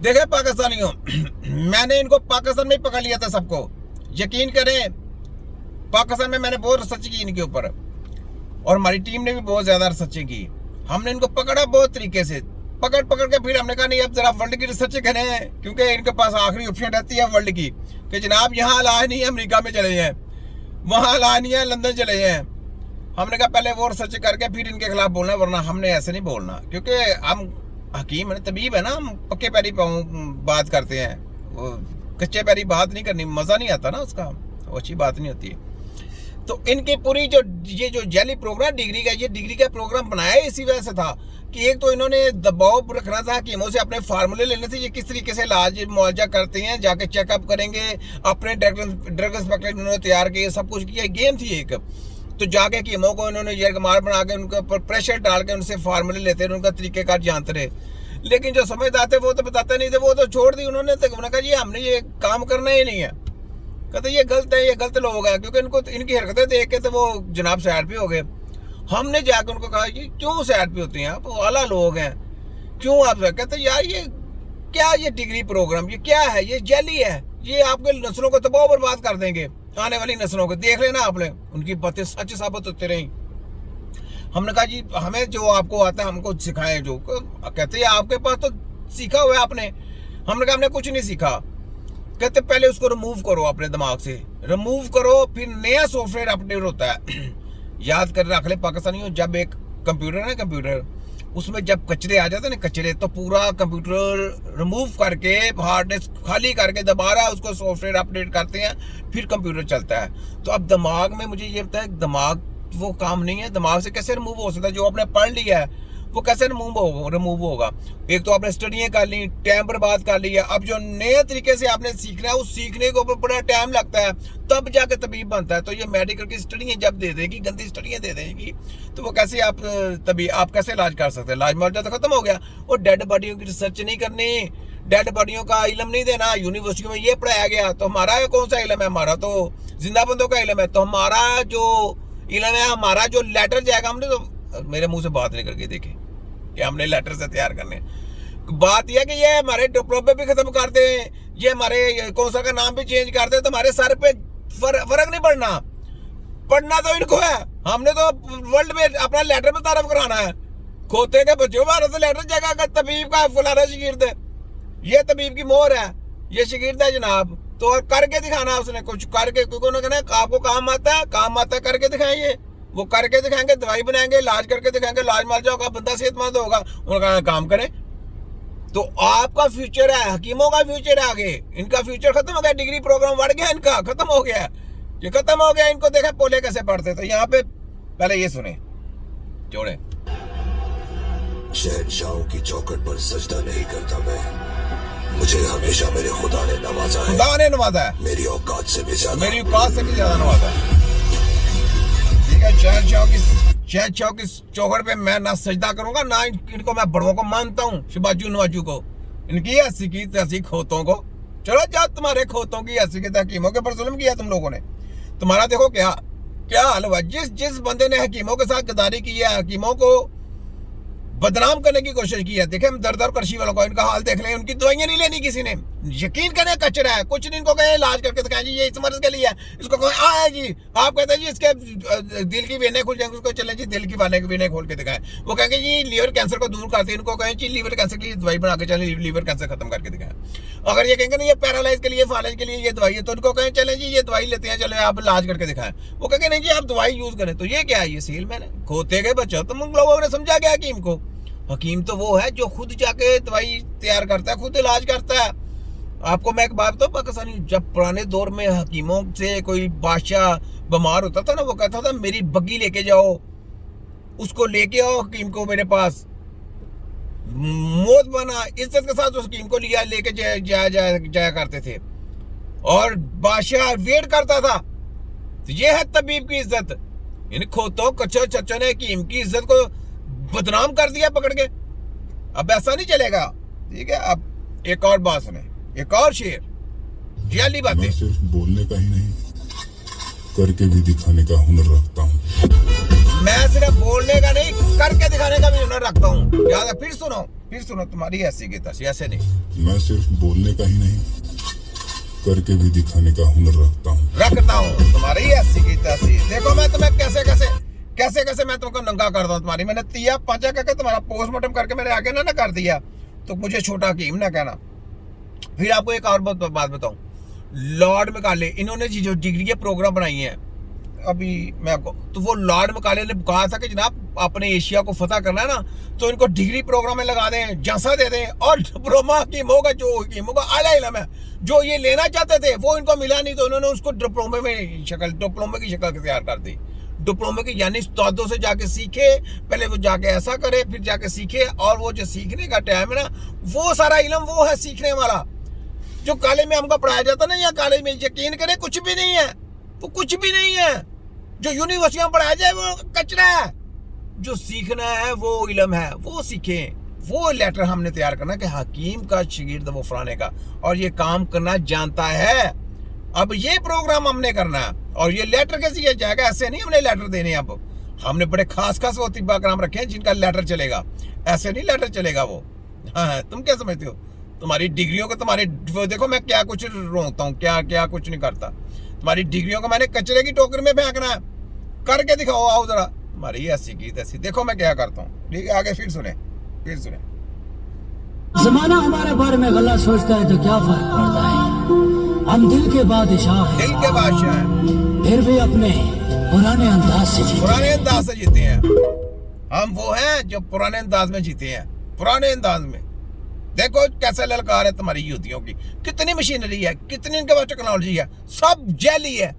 देखे पाकिस्तानियों, मैंने इनको पाकिस्तान में ही पकड़ लिया था सबको, यकीन करें। पाकिस्तान में मैंने बहुत रिसर्च की इनके ऊपर, और हमारी टीम ने भी बहुत ज्यादा रिसर्च की। हमने इनको पकड़ा बहुत तरीके से, पकड़ के फिर हमने कहा नहीं अब जरा वर्ल्ड की रिसर्च करें, क्योंकि इनके पास आखिरी ऑप्शन रहती है वर्ल्ड की कि जनाब यहाँ इलाज नहीं है, अमेरिका में चले जाएं, वहाँ इलाज नहीं है, लंदन चले जाएं। हमने कहा पहले वो रिसर्च करके फिर इनके खिलाफ बोलना, वरना हमने ऐसे नहीं बोलना, क्योंकि हम हकीम है, तबीब है ना, हम पक्के पैरी बात करते हैं। वो कच्चे पैरी बात नहीं करनी, मजा नहीं आता ना उसका, वो अच्छी बात नहीं होती है। तो इनकी पूरी ये जो जेली प्रोग्राम डिग्री का, ये डिग्री का प्रोग्राम बनाया इसी वजह से था कि एक तो इन्होंने दबाव रखना था हकीमों से, अपने फार्मूले लेने थे, ये किस तरीके से इलाज मुआवजा करते हैं, जाके चेकअप करेंगे, अपने ड्रग इंस्पेक्टर इन्होंने तैयार किए, सब कुछ किया, गेम थी एक। तो जाके हकीमों को इन्होंने यरगमार बना के उनके ऊपर प्रेशर डाल के उनसे फार्मूले लेते रहे, उनका तरीकेकार जानते रहे। लेकिन जो समझदार थे वो तो बताते नहीं थे, वो तो छोड़ दी उन्होंने। तो उन्होंने कहा जी हमने ये काम करना ही नहीं है, कहते ये गलत है, ये गलत लोग हैं, क्योंकि इनको इनकी हरकतें देख के तो वो जनाब साइड पे हो गए। हमने जाकर उनको कहा जी क्यों साइड पे होते हैं आप, आला लोग हैं, क्यों आप? कहते यार ये क्या, ये डिग्री प्रोग्राम ये क्या है, ये जेली है, ये आपके नस्लों को तबाह बर्बाद कर देंगे, आने वाली नस्लों को। देख लेना आपने, उनकी बातें सच साबित होती रही। हमने कहा जी हमें जो आपको आता है हमको सिखाएं। जो कहते हैं आपके पास तो सीखा हुआ है आपने। हमने कहा हमने कुछ नहीं सीखा। कहते पहले उसको रिमूव करो अपने दिमाग से, रिमूव करो, फिर नया सॉफ्टवेयर अपडेट होता है। याद कर रख ले पाकिस्तानियों, जब एक कंप्यूटर है, कंप्यूटर उसमें जब कचरे आ जाते हैं ना, कचरे, तो पूरा कंप्यूटर रिमूव करके हार्ड डिस्क खाली करके दोबारा उसको सॉफ्टवेयर अपडेट करते हैं, फिर कंप्यूटर चलता है। तो अब दिमाग में मुझे ये बताया, दिमाग वो काम नहीं है, दिमाग से कैसे रिमूव हो सकता है? जो आपने पढ़ लिया है वो कैसे रिमूव होगा? एक तो आपने स्टडियां कर ली, टाइम बर्बाद कर लिया, अब जो नए तरीके से आपने सीखना है उस सीखने के ऊपर बड़ा टाइम लगता है, तब जाके तबीब बनता है। तो ये मेडिकल की स्टडियां जब दे देगी, गंदी स्टडियां दे देगी, तो वो कैसे आप तभी आप कैसे इलाज कर सकते हैं? इलाज मुआवजा तो खत्म हो गया। और डेड बॉडियों की रिसर्च नहीं करनी, डेड बॉडियों का इलम नहीं देना। यूनिवर्सिटी में ये पढ़ाया गया, तो हमारा कौन सा इलम है? हमारा तो जिंदा बंदों का इलम है। तो हमारा जो इलम है, हमारा जो लेटर जाएगा, हमने तो मेरे मुंह से बात नहीं करके देखे कि हमने लेटर से तैयार करने। बात यह कि ये हमारे डिप्लोमे भी खत्म कर दे, ये हमारे कौंसल का नाम भी चेंज कर दे, तो हमारे सर पे फर्क नहीं पड़ना। पढ़ना तो इनको है, हमने तो वर्ल्ड में अपना लेटर में तारफ कराना है। खोते के बच्चों हमारा तो लेटर जाएगा तबीब का फलाना शागिर्द है, ये तबीब की मोहर है, ये शागिर्द है जनाब। तो करके दिखाना उसने, कुछ करके, क्योंकि उन्होंने कहना आपको काम आता है, करके दिखाएंगे। वो करके दिखाएंगे, दवाई बनाएंगे, इलाज करके दिखाएंगे, इलाज मर जाओगा, बंदा सेहतमंद होगा। उन्होंने काम करें। तो आपका फ्यूचर है, हकीमों का फ्यूचर है आगे, इनका फ्यूचर खत्म हो गया। डिग्री प्रोग्राम बढ़ गया, इनका खत्म हो गया, ये खत्म हो गया। इनको देखा पोले कैसे पढ़ते थे। यहाँ पे पहले ये सुने, जोड़े। शहंशाहों की चौखट पर सजदा नहीं करता मैं, मुझे हमेशा मेरे खुदा ने नवाजा है। खुदा ने नवाजा है, मेरी औकात से भी ज्यादा, मेरी औकात से भी ज्यादा नवाजा है। ठीक है, शहंशाहों की चौखट पे मैं ना सजदा करूंगा, ना इनको मैं बड़ों को मानता हूँ, शिबाजू नवाजू को, इनकी हंसी की तहसी खोतों को। चलो जाओ, तुम्हारे खोतों की हंसी की हकीमों के ऊपर जुल्म किया तुम लोगों ने। तुम्हारा देखो क्या हाल हुआ। जिस बंदे ने हकीमों के साथ गद्दारी की है, हकीमों को बदनाम करने की कोशिश की है, देखे हम दर्द करशी वालों को, इनका हाल देख लें। उनकी दवाइयां नहीं लेनी किसी ने, यकीन करें कचरा है, कुछ नहीं। इनको कहें इलाज करके दिखाएं जी, ये इस मर्ज के लिए है, इसको कहें आए जी, आप कहते हैं जी इसके दिल की वेनें खुल जाएंगे, उसको चलें जी दिल की वेनें खोल के दिखाएं। वो कहेंगे जी लीवर कैंसर को दूर करते हैं, इनको कहें जी लीवर कैंसर के लिए दवाई बना के चलें, लीवर कैंसर खत्म करके दिखाएं। अगर ये कहेंगे ना ये पैरालाइज के लिए, फालाइज के लिए ये दवाई है, तो उनको कहें चलें जी ये दवाई लेते हैं, चले आप इलाज करके दिखाएं। वो कहेंगे नहीं जी आप दवाई यूज करें। तो ये क्या है? ये सेल मैंने खोते गए बच्चों। तुम लोगों ने समझा गया हकीम को? हकीम तो वो है जो खुद जाके दवाई तैयार करता है, खुद इलाज करता है। आपको मैं एक बात बताऊं, पाकिस्तानी जब पुराने दौर में हकीमों से कोई बादशाह बीमार होता था ना, वो कहता था मेरी बग्गी लेके जाओ, उसको लेके आओ हकीम को मेरे पास। मौत बना इज्जत के साथ उस हकीम को लिया लेके जाया करते थे, और बादशाह वेट करता था। तो ये है तबीब की इज्जत। इन खोतों कच्चों चच्चों ने हकीम की इज्जत को बदनाम कर दिया पकड़ के। अब ऐसा नहीं चलेगा, ठीक है? अब एक और बात सुने, एक और शेर, जियाली बातें। मैं सिर्फ बोलने का ही नहीं, करके भी दिखाने का हुनर रखता हूँ। मैं सिर्फ बोलने का नहीं, करके दिखाने का भी हुनर रखता हूँ। याद है? फिर सुनो। फिर सुनो, तुम्हारी ऐसी की तैसी, ऐसे नहीं। मैं सिर्फ बोलने का ही नहीं, करके भी दिखाने का हुनर रखता हूँ। तुम्हारी ऐसी की तैसी। देखो मैं तुम्हें कैसे कैसे मैं तुमको नंगा कर दूं। तुम्हारी मैंने तिया पांचा करके तुम्हारा पोस्टमार्टम करके मेरे आगे ना कर दिया तो मुझे छोटा हकीम ना कहना। फिर आपको एक और बात बताऊं, लॉर्ड मैकाले इन्होंने जो डिग्री के प्रोग्राम बनाई हैं अभी मैं आपको, तो वो लॉर्ड मैकाले ने कहा था कि जनाब अपने एशिया को फतह करना है ना तो इनको डिग्री प्रोग्राम में लगा दें, झांसा दे दें, और डिप्लोमा हकीम होगा जो हकीम होगा आला इल्म है, जो ये लेना चाहते थे वो इनको मिला नहीं तो उन्होंने उसको डिप्लोमे की शक्ल तैयार कर दी। डिप्लोमे की यानी उस्तादों से जाके सीखे, पहले वो जाके ऐसा करे फिर जाके सीखे, और वो जो सीखने का टाइम है ना वो सारा इल्म वो है सीखने वाला। जो कॉलेज में हमको पढ़ाया जाता ना या कॉलेज में, यकीन करें कुछ भी नहीं है, वो कुछ भी नहीं है। जो यूनिवर्सिटी में पढ़ाया जाए वो कचरा है। जो सीखना है वो इल्म है, वो सीखें। वो लेटर हमने तैयार करना कि हकीम का शागिर्द वो फलाने का, और ये काम करना जानता है। अब ये प्रोग्राम हमने करना है और ये लेटर कैसे किया जाएगा, ऐसे नहीं हमने लेटर देने। अब हमने बड़े खास वो तिब्बा कराम रखे हैं जिनका लेटर चलेगा, ऐसे नहीं लेटर चलेगा वो। हाँ, तुम क्या समझते हो? तुम्हारी डिग्रियों को तुम्हारे देखो मैं क्या कुछ रोकता हूँ, क्या कुछ नहीं करता। तुम्हारी डिग्रियों को मैंने कचरे की टोकरी में फेंकना है, करके दिखाओ, आओ जरा। तुम्हारी ऐसी की तैसी, देखो मैं क्या करता हूँ। ठीक है, आगे फिर सुने। जमाना हमारे बारे में गलत सोचता है तो क्या फर्क पड़ता है, हम दिल के बादशाह हैं, दिल के बादशाह हैं, फिर भी अपने पुराने अंदाज से जीते हैं। हम वो हैं जो पुराने अंदाज में जीते हैं, पुराने अंदाज में। देखो कैसे ललकार है तुम्हारी युवतियों की, कितनी मशीनरी है, कितनी इनके पास टेक्नोलॉजी है, सब जैली है।